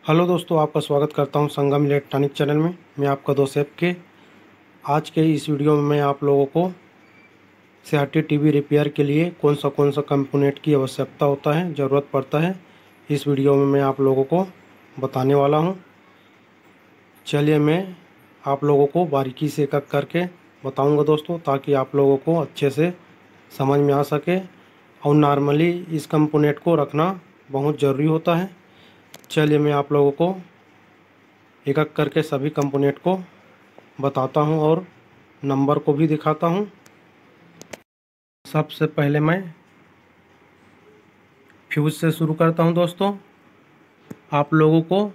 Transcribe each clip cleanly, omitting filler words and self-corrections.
Hello दोस्तों, आपका स्वागत करता हूं संगम इलेक्ट्रॉनिक चैनल में। मैं आपका दोस्त ऐप के आज के इस वीडियो में मैं आप लोगों को सीआरटी टीवी रिपेयर के लिए कौन सा कंपोनेंट की आवश्यकता होता है, ज़रूरत पड़ता है, इस वीडियो में मैं आप लोगों को बताने वाला हूं। चलिए मैं आप लोगों को बारीकी से एक करके बताऊंगा दोस्तों, ताकि आप लोगों को अच्छे से समझ में आ सके। और नॉर्मली इस कंपोनेंट को रखना बहुत ज़रूरी होता है। चलिए मैं आप लोगों को एक एक करके सभी कंपोनेंट को बताता हूं और नंबर को भी दिखाता हूं। सबसे पहले मैं फ्यूज़ से शुरू करता हूं दोस्तों। आप लोगों को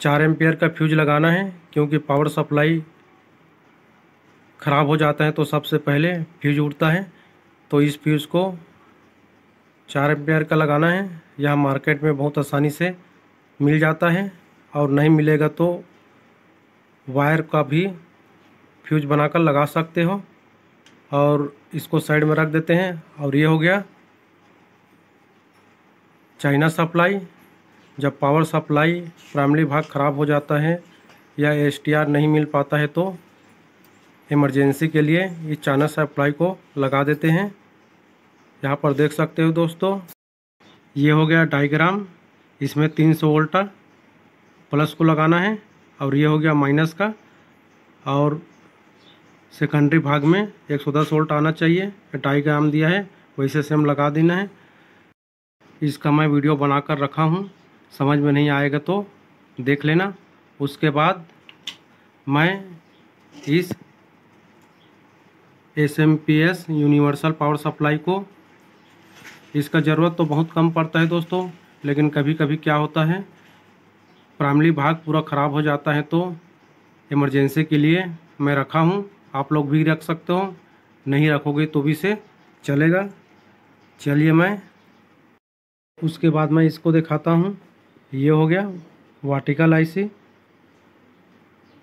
4 एम्पियर का फ्यूज लगाना है, क्योंकि पावर सप्लाई ख़राब हो जाता है तो सबसे पहले फ्यूज उड़ता है। तो इस फ्यूज़ को 4 एम्पियर का लगाना है। यह मार्केट में बहुत आसानी से मिल जाता है, और नहीं मिलेगा तो वायर का भी फ्यूज बनाकर लगा सकते हो। और इसको साइड में रख देते हैं। और ये हो गया चाइना सप्लाई। जब पावर सप्लाई प्राइमरी भाग ख़राब हो जाता है या एसटीआर नहीं मिल पाता है तो इमरजेंसी के लिए इस चाइना सप्लाई को लगा देते हैं। यहाँ पर देख सकते हो दोस्तों, ये हो गया डायग्राम। इसमें 300 वोल्ट प्लस को लगाना है, और ये हो गया माइनस का। और सेकेंडरी भाग में 110 वोल्ट आना चाहिए। डायग्राम दिया है, वैसे से हम लगा देना है। इसका मैं वीडियो बनाकर रखा हूँ, समझ में नहीं आएगा तो देख लेना। उसके बाद मैं इस एसएमपीएस यूनिवर्सल पावर सप्लाई को, इसका ज़रूरत तो बहुत कम पड़ता है दोस्तों, लेकिन कभी कभी क्या होता है प्राइमरी भाग पूरा ख़राब हो जाता है, तो इमरजेंसी के लिए मैं रखा हूँ। आप लोग भी रख सकते हो, नहीं रखोगे तो भी से चलेगा। चलिए मैं उसके बाद मैं इसको दिखाता हूँ। ये हो गया वर्टिकल आईसी।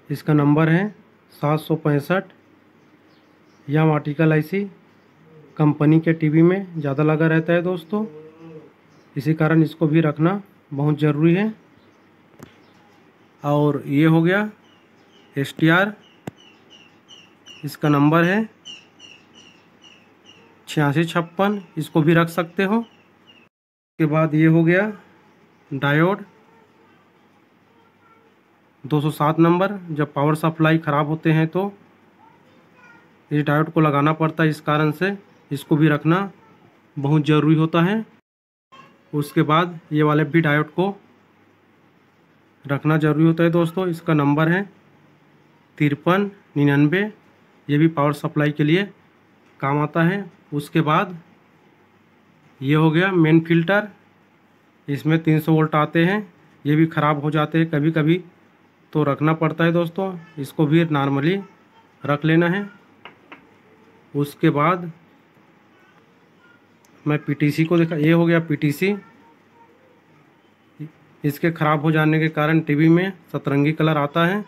इसका नंबर है 765। यह वर्टिकल आईसी कंपनी के टीवी में ज़्यादा लगा रहता है दोस्तों, इसी कारण इसको भी रखना बहुत ज़रूरी है। और ये हो गया एसटीआर। इसका नंबर है 8656। इसको भी रख सकते हो। उसके बाद ये हो गया डायोड 207 नंबर। जब पावर सप्लाई ख़राब होते हैं तो इस डायोड को लगाना पड़ता है, इस कारण से इसको भी रखना बहुत ज़रूरी होता है। उसके बाद ये वाले भी डायोड को रखना ज़रूरी होता है दोस्तों। इसका नंबर है 5399। ये भी पावर सप्लाई के लिए काम आता है। उसके बाद ये हो गया मेन फिल्टर। इसमें 300 वोल्ट आते हैं, ये भी ख़राब हो जाते हैं कभी कभी, तो रखना पड़ता है दोस्तों। इसको भी नॉर्मली रख लेना है। उसके बाद मैं पीटीसी को देखा। ये हो गया पीटीसी। इसके ख़राब हो जाने के कारण टीवी में सतरंगी कलर आता है,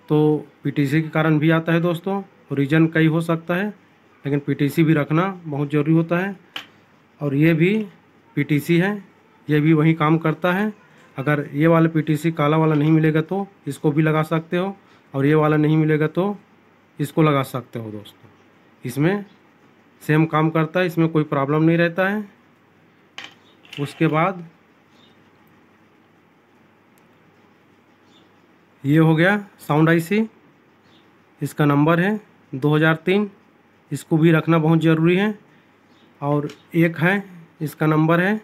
तो पीटीसी के कारण भी आता है दोस्तों। रीज़न कई हो सकता है, लेकिन पीटीसी भी रखना बहुत ज़रूरी होता है। और ये भी पीटीसी है, ये भी वही काम करता है। अगर ये वाला पीटीसी काला वाला नहीं मिलेगा तो इसको भी लगा सकते हो, और ये वाला नहीं मिलेगा तो इसको लगा सकते हो दोस्तों। इसमें सेम काम करता है, इसमें कोई प्रॉब्लम नहीं रहता है। उसके बाद ये हो गया साउंड आईसी। इसका नंबर है 2003। इसको भी रखना बहुत ज़रूरी है। और एक है, इसका नंबर है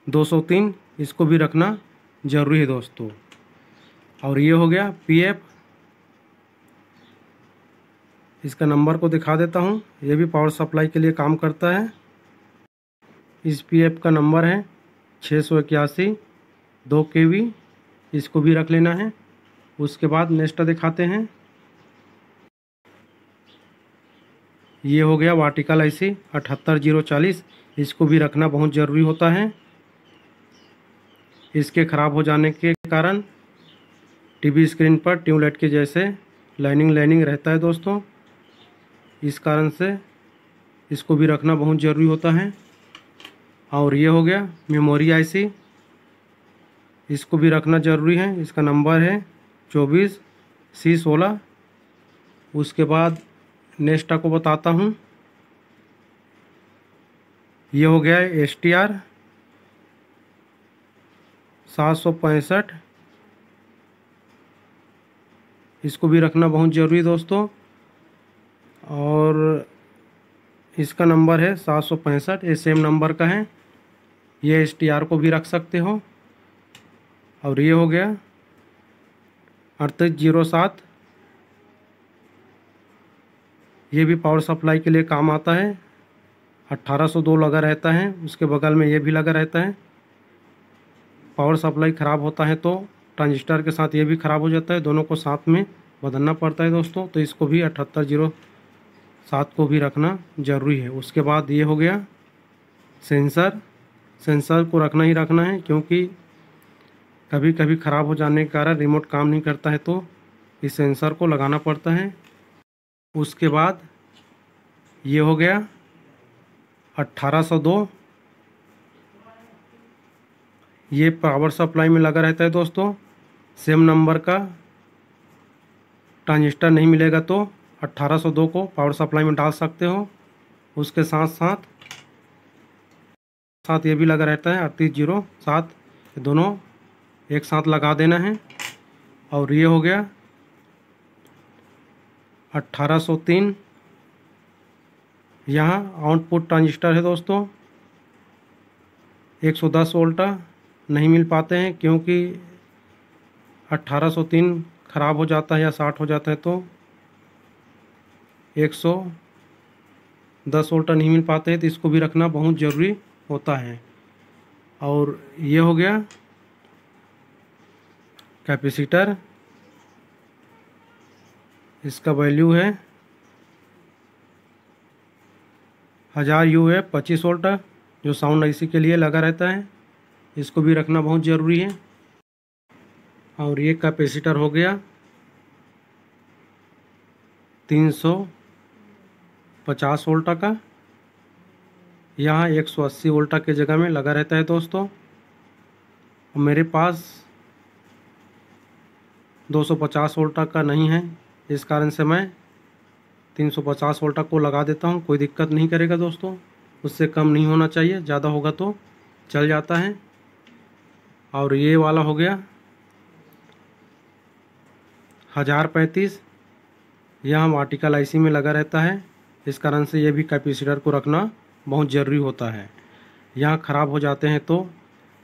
203। इसको भी रखना ज़रूरी है दोस्तों। और ये हो गया पीएफ। इसका नंबर को दिखा देता हूँ, ये भी पावर सप्लाई के लिए काम करता है। इस पीएफ का नंबर है 681 2 kV। इसको भी रख लेना है। उसके बाद नेक्स्ट दिखाते हैं। ये हो गया वर्टिकल आईसी 78040। इसको भी रखना बहुत ज़रूरी होता है। इसके ख़राब हो जाने के कारण टीवी स्क्रीन पर ट्यूबलाइट के जैसे लाइनिंग रहता है दोस्तों, इस कारण से इसको भी रखना बहुत ज़रूरी होता है। और ये हो गया मेमोरी आईसी, इसको भी रखना ज़रूरी है। इसका नंबर है 24C16। उसके बाद नेक्स्ट आपको बताता हूँ, ये हो गया STR 765, इसको भी रखना बहुत ज़रूरी है दोस्तों। और इसका नंबर है 765, ये सेम नंबर का है, ये STR को भी रख सकते हो। और ये हो गया 3807, ये भी पावर सप्लाई के लिए काम आता है। 1802 लगा रहता है, उसके बगल में ये भी लगा रहता है। पावर सप्लाई ख़राब होता है तो ट्रांजिस्टर के साथ ये भी ख़राब हो जाता है, दोनों को साथ में बदलना पड़ता है दोस्तों। तो इसको भी 7807 को भी रखना ज़रूरी है। उसके बाद ये हो गया सेंसर को रखना ही रखना है, क्योंकि कभी कभी ख़राब हो जाने के कारण रिमोट काम नहीं करता है तो इस सेंसर को लगाना पड़ता है। उसके बाद ये हो गया 1802, ये पावर सप्लाई में लगा रहता है दोस्तों। सेम नंबर का ट्रांजिस्टर नहीं मिलेगा तो 1802 को पावर सप्लाई में डाल सकते हो। उसके साथ साथ ये भी लगा रहता है 3807, दोनों एक साथ लगा देना है। और ये हो गया 1803, यहाँ आउटपुट ट्रांजिस्टर है दोस्तों। 110 वोल्ट नहीं मिल पाते हैं, क्योंकि 1803 ख़राब हो जाता है या 60 हो जाता है तो 110 वोल्ट नहीं मिल पाते हैं, तो इसको भी रखना बहुत ज़रूरी होता है। और ये हो गया कैपेसिटर, इसका वैल्यू है 1000 UF 25 वोल्ट, जो साउंड आईसी के लिए लगा रहता है, इसको भी रखना बहुत ज़रूरी है। और ये कैपेसिटर हो गया 350 वोल्ट का, यहाँ 180 वोल्ट के जगह में लगा रहता है दोस्तों। और मेरे पास 250 वोल्ट का नहीं है, इस कारण से मैं 350 वोल्ट को लगा देता हूँ। कोई दिक्कत नहीं करेगा दोस्तों, उससे कम नहीं होना चाहिए, ज़्यादा होगा तो चल जाता है। और ये वाला हो गया 1035, यह वर्टिकल आईसी में लगा रहता है, इस कारण से ये भी कैपेसिटर को रखना बहुत ज़रूरी होता है। यहाँ ख़राब हो जाते हैं तो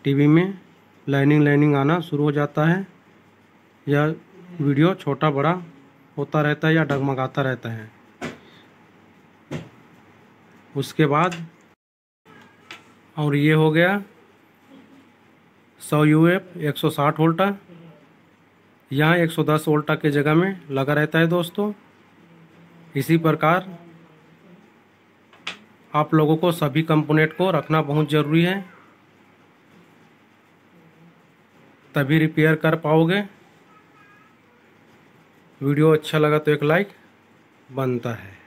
टीवी में लाइनिंग आना शुरू हो जाता है, या वीडियो छोटा बड़ा होता रहता है या डगमगाता रहता है। उसके बाद और ये हो गया 100 UF 160 वोल्ट, यहाँ 110 वोल्ट के जगह में लगा रहता है दोस्तों। इसी प्रकार आप लोगों को सभी कंपोनेंट को रखना बहुत ज़रूरी है, तभी रिपेयर कर पाओगे। वीडियो अच्छा लगा तो एक लाइक बनता है।